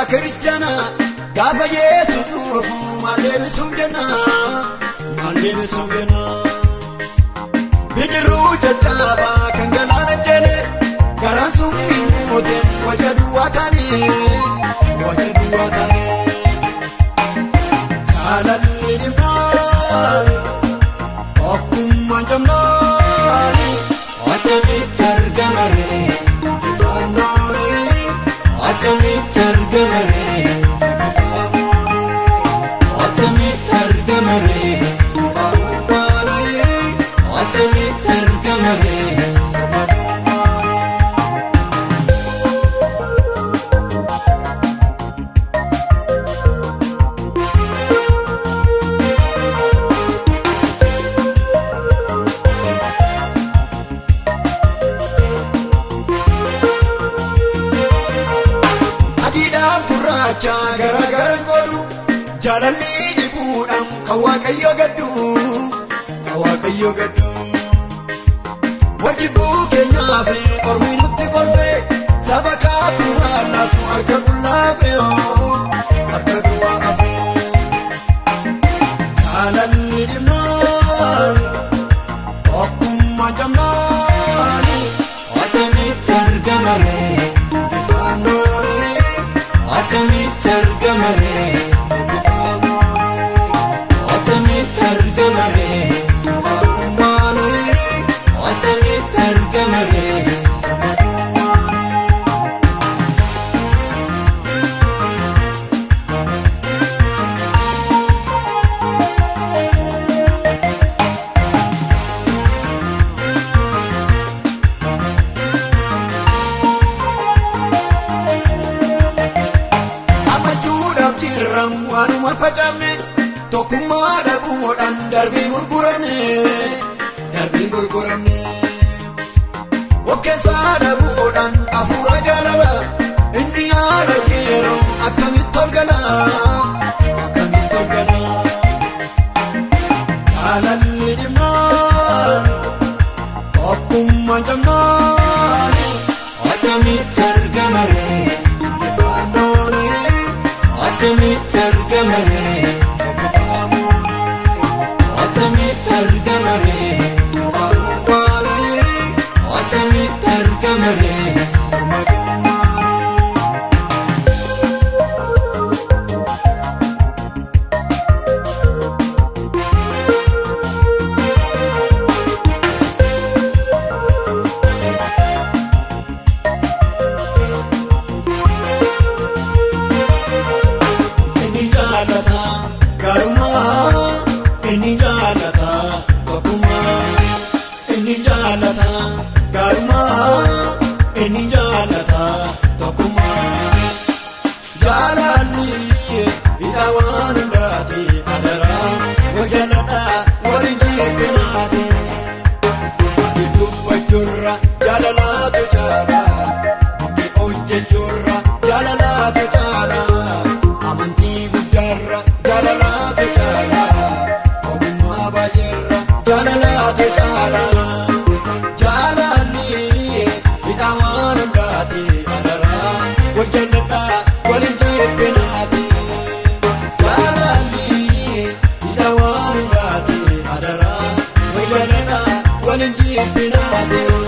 Cristiana, Gaba Yesu, Malebe Sugana, Malebe Sugana. Bijiru Jataba, Kangalana Jene, Garasumi Moden, Wajadu Watani, Wajadu Watani. Kalalidima, Okuma Jamali, Watami Targamare, Watami Targamare, Watami Targamare, Watami Targamare. Gara kodu jalali di budam kawakayo gadu wajibu kenya fe orminutti kolfe sabaka tuwala arka kullafe arka tuwafe jalali di mal okuma jamali watami targamare Watami Targamare, Watami Targamare, Watami Targamare. Wanuma fajame tokuma dabu dan darbi gurgurane oke sada budan afura jalala inni ala kiro atami tolgana alali diman okuma jamali atami targamare Watami Targamare, Watami Targamare, Watami Targamare. Adara,